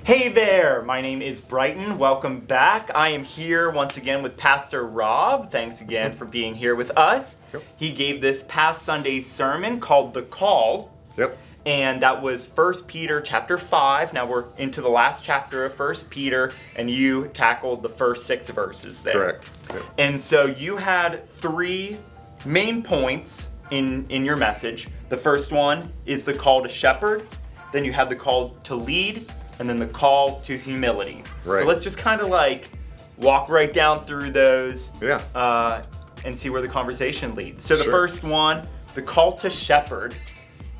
Hey there, my name is Brighton. Welcome back. I am here once again with Pastor Rob. Thanks again for being here with us. Yep. He gave this past Sunday's sermon called The Call. Yep. And that was 1 Peter chapter 5. Now we're into the last chapter of 1 Peter, and you tackled the first 6 verses there. Correct. Yep. And so you had 3 main points in your message. The first one is the call to shepherd. Then you had the call to lead, and then the call to humility. Right. So let's just kind of like walk right down through those and see where the conversation leads. So the first one, the call to shepherd,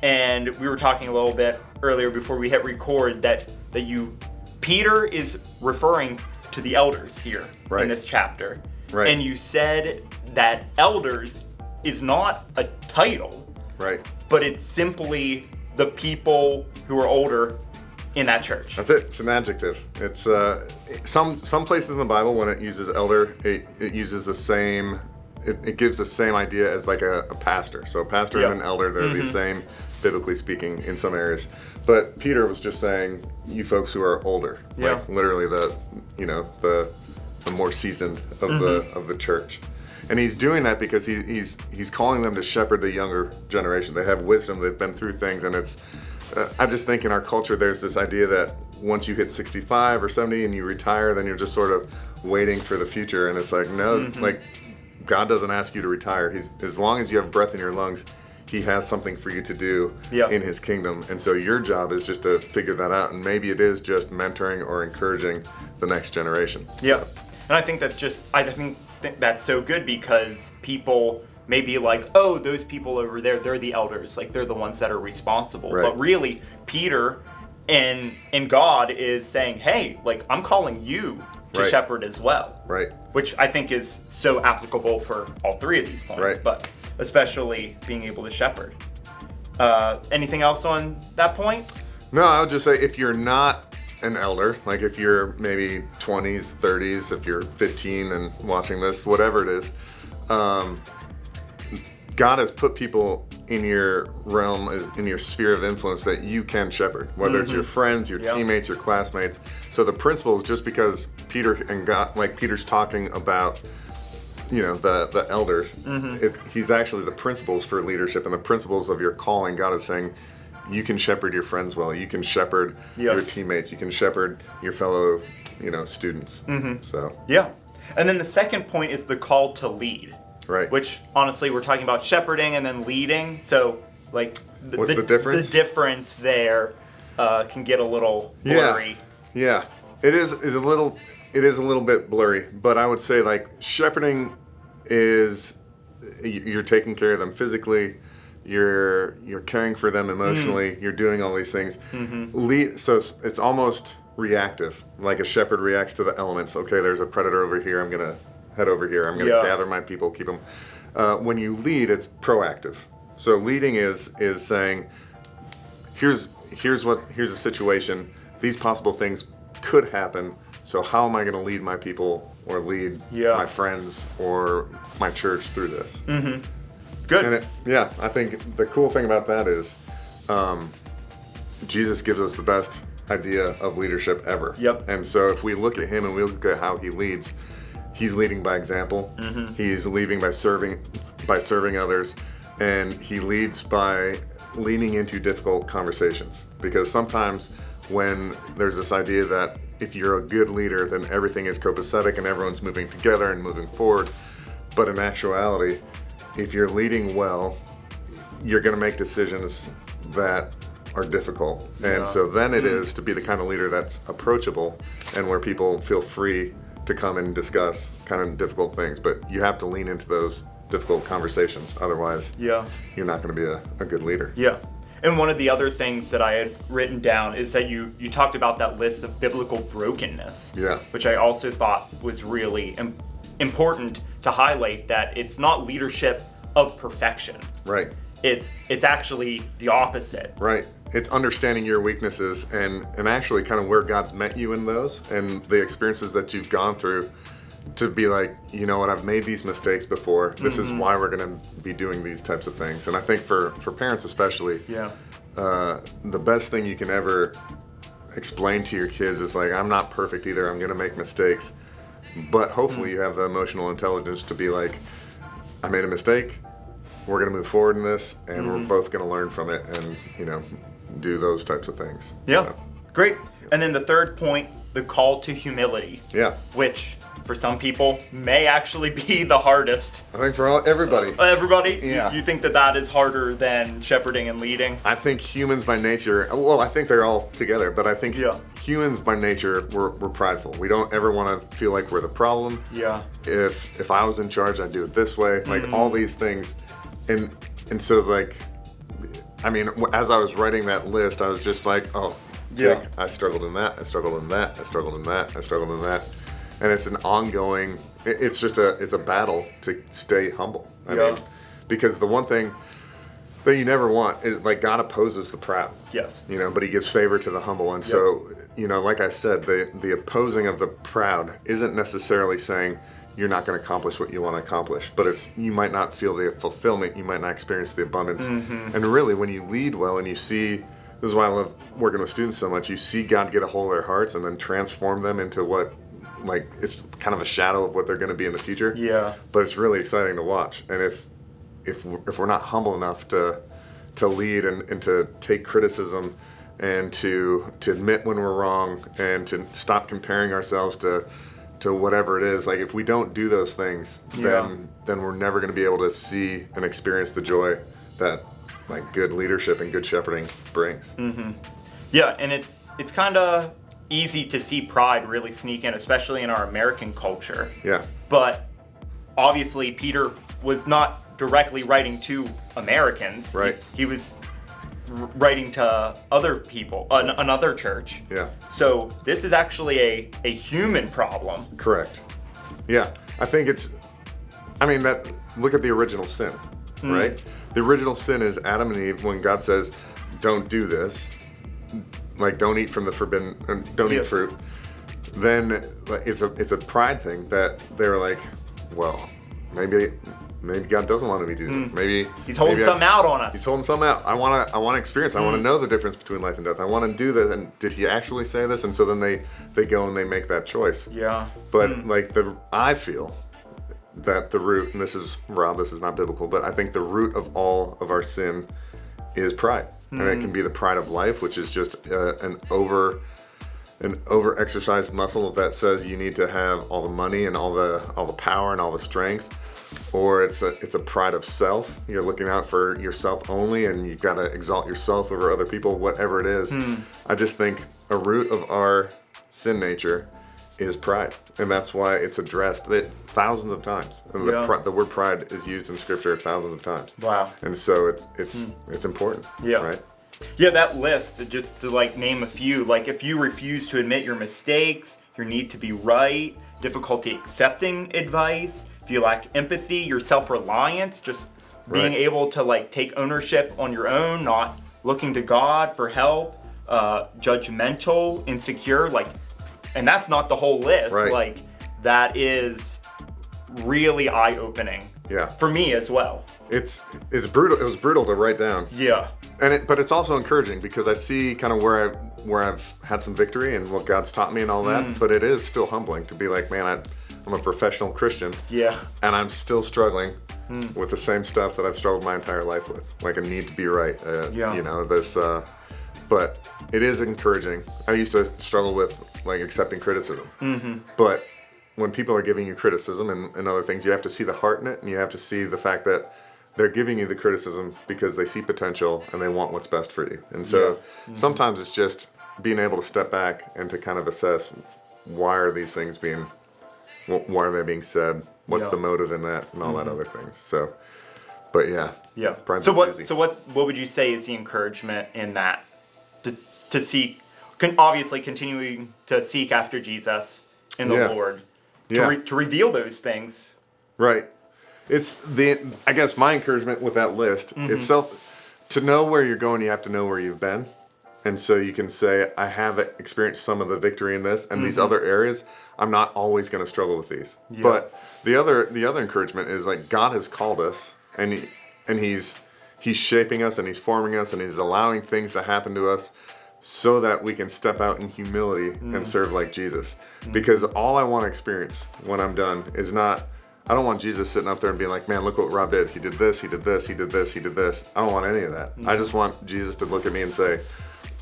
and we were talking a little bit earlier before we hit record that Peter is referring to the elders here in this chapter. Right. And you said that elders is not a title, Right. but it's simply the people who are older in that church. That's it. It's an adjective. It's some places in the Bible when it uses elder, it uses the same. It gives the same idea as like a pastor. So a pastor and an elder, they're the same, biblically speaking, in some areas. But Peter was just saying, you folks who are older, like literally the more seasoned of the church. And he's doing that because he's calling them to shepherd the younger generation. They have wisdom. They've been through things, and it's. I just think in our culture there's this idea that once you hit 65 or 70 and you retire, then you're just sort of waiting for the future. And it's like, no, like God doesn't ask you to retire. As long as you have breath in your lungs, He has something for you to do in His kingdom. And so your job is just to figure that out. And maybe it is just mentoring or encouraging the next generation. Yeah. And I think that's so good because people may be like, oh, those people over there, they're the elders. Like, they're the ones that are responsible. Right. But really, Peter and God is saying, hey, like, I'm calling you to shepherd as well. Right. Which I think is so applicable for all 3 of these points, Right. but especially being able to shepherd. Anything else on that point? No, I would just say if you're not an elder, like if you're maybe 20s, 30s, if you're 15 and watching this, whatever it is, God has put people in your realm, in your sphere of influence that you can shepherd, whether it's your friends, your teammates, your classmates. So the principles, just because Peter and God, like Peter's talking about, the elders, he's actually the principles for leadership and the principles of your calling. God is saying, you can shepherd your friends well. You can shepherd your teammates. You can shepherd your fellow, students. So yeah. And then the second point is the call to lead. Right. Which, honestly, we're talking about shepherding and then leading. So, like, what's the difference? The difference there can get a little blurry. Yeah. It is a little bit blurry, but I would say like shepherding is you're taking care of them physically, you're caring for them emotionally, you're doing all these things. So it's almost reactive. Like a shepherd reacts to the elements. Okay, there's a predator over here. I'm gonna head over here. I'm gonna gather my people, keep them. When you lead, it's proactive. So leading is saying, here's a situation. These possible things could happen. So how am I going to lead my people or lead my friends or my church through this? Good. And I think the cool thing about that is Jesus gives us the best idea of leadership ever. Yep. And so if we look at him and we look at how he leads, he's leading by example. He's leading by serving others, and he leads by leaning into difficult conversations. Because sometimes when there's this idea that if you're a good leader, then everything is copacetic and everyone's moving together and moving forward. But in actuality, if you're leading well, you're going to make decisions that are difficult. And so then it is to be the kind of leader that's approachable and where people feel free to come and discuss kind of difficult things. But you have to lean into those difficult conversations. Otherwise, you're not going to be a good leader. Yeah. And one of the other things that I had written down is that you talked about that list of biblical brokenness, which I also thought was really important to highlight, that it's not leadership of perfection. Right. It's actually the opposite. Right. It's understanding your weaknesses and actually kind of where God's met you in those and the experiences that you've gone through to be like, you know what, I've made these mistakes before. This is why we're going to be doing these types of things. And I think for parents especially, the best thing you can ever explain to your kids is like, I'm not perfect either. I'm going to make mistakes. But hopefully you have the emotional intelligence to be like, I made a mistake. We're going to move forward in this, and we're both going to learn from it and, do those types of things. Yeah. Great. And then the third point, the call to humility. Yeah. Which, for some people, may actually be the hardest. I think for everybody. Everybody? Yeah. You think that is harder than shepherding and leading? I think humans by nature, well, I think they're all together, but I think humans by nature, we're prideful. We don't ever want to feel like we're the problem. Yeah. If I was in charge, I'd do it this way. Like all these things. And so like, I mean, as I was writing that list, I was just like, I struggled in that, I struggled in that, I struggled in that, I struggled in that. And it's an ongoing, it's a battle to stay humble. I mean, because the one thing that you never want is, like, God opposes the proud. Yes. But he gives favor to the humble. And so, like I said, the opposing of the proud isn't necessarily saying you're not going to accomplish what you want to accomplish, but it's, you might not feel the fulfillment, you might not experience the abundance. And really, when you lead well and you see, this is why I love working with students so much, you see God get a hold of their hearts and then transform them into what, like, it's kind of a shadow of what they're going to be in the future. Yeah. But it's really exciting to watch. And if we're not humble enough to lead and to take criticism and to admit when we're wrong and to stop comparing ourselves to whatever it is, like, if we don't do those things, then we're never going to be able to see and experience the joy that, like, good leadership and good shepherding brings. Yeah, and it's kind of easy to see pride really sneak in, especially in our American culture. Yeah. But obviously Peter was not directly writing to Americans. Right. He was writing to other people, another church. Yeah. So this is actually a human problem. Correct. Yeah. I think look at the original sin, right? The original sin is Adam and Eve, when God says, don't do this, like, don't eat from the forbidden, don't eat fruit. Then it's a pride thing that they were like, well, maybe God doesn't want me to do this. Maybe he's holding something out on us. He's holding something out. I want to experience. I want to know the difference between life and death. I want to do this. And did he actually say this? And so then they go and they make that choice. Yeah. But I feel that the root, and this is not biblical, but I think the root of all of our sin is pride. And it can be the pride of life, which is just an over-exercised muscle that says you need to have all the money and all the power and all the strength. Or it's a pride of self. You're looking out for yourself only, and you've got to exalt yourself over other people, whatever it is. I just think a root of our sin nature is pride, and that's why it's addressed thousands of times. And the word pride is used in Scripture thousands of times. Wow. And so it's important. Yeah. Right. Yeah, that list, just to, like, name a few, like, if you refuse to admit your mistakes, your need to be right, difficulty accepting advice, if you lack empathy, your self-reliance, just being able to, like, take ownership on your own, not looking to God for help, judgmental, insecure, like, and that's not the whole list. Right. Like, that is really eye-opening. Yeah. For me as well. It's brutal. It was brutal to write down. Yeah. But it's also encouraging because I see kind of where I've had some victory and what God's taught me and all that. But it is still humbling to be like, man, I'm a professional Christian. Yeah. And I'm still struggling with the same stuff that I've struggled my entire life with. Like, I need to be right. But it is encouraging. I used to struggle with, like, accepting criticism. But when people are giving you criticism and other things, you have to see the heart in it, and you have to see the fact that they're giving you the criticism because they see potential and they want what's best for you. And so sometimes it's just being able to step back and to kind of assess, why are these things being said? What's the motive in that, and all that other things. So, but yeah. So what would you say is the encouragement in that to seek, obviously continuing to seek after Jesus in the Lord, to reveal those things? Right. I guess my encouragement with that list itself, to know where you're going, you have to know where you've been. And so you can say, I have experienced some of the victory in this, and these other areas, I'm not always going to struggle with these. Yeah. But the other encouragement is, like, God has called us, and he's shaping us, and he's forming us, and he's allowing things to happen to us so that we can step out in humility and serve like Jesus. Because all I want to experience when I'm done is not, I don't want Jesus sitting up there and being like, man, look what Rob did. He did this, he did this, he did this, he did this. I don't want any of that. I just want Jesus to look at me and say,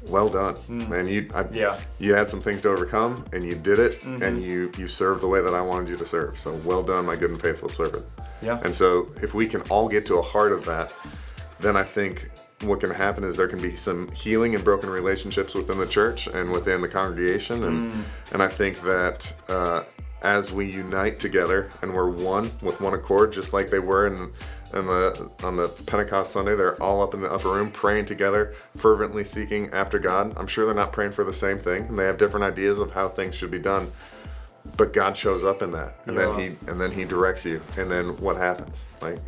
well done, man. You had some things to overcome, and you did it, and you served the way that I wanted you to serve. So well done, my good and faithful servant. Yeah. And so if we can all get to a heart of that, then I think what can happen is there can be some healing and broken relationships within the church and within the congregation. And I think that as we unite together and we're one with one accord, just like they were on the Pentecost Sunday, they're all up in the upper room praying together, fervently seeking after God. I'm sure they're not praying for the same thing, and they have different ideas of how things should be done. But God shows up in that, and then He directs you, and then what happens? Like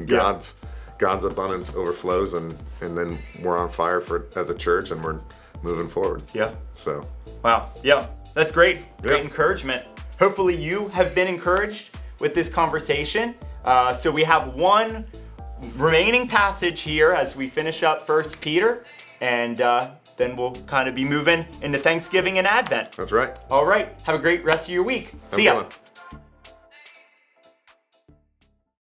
God's abundance overflows, and then we're on fire as a church, and we're moving forward. Yeah. So. Wow. Yeah. That's great. Great encouragement. Hopefully you have been encouraged with this conversation. So we have one remaining passage here as we finish up 1 Peter, and then we'll kind of be moving into Thanksgiving and Advent. That's right. All right. Have a great rest of your week. See ya.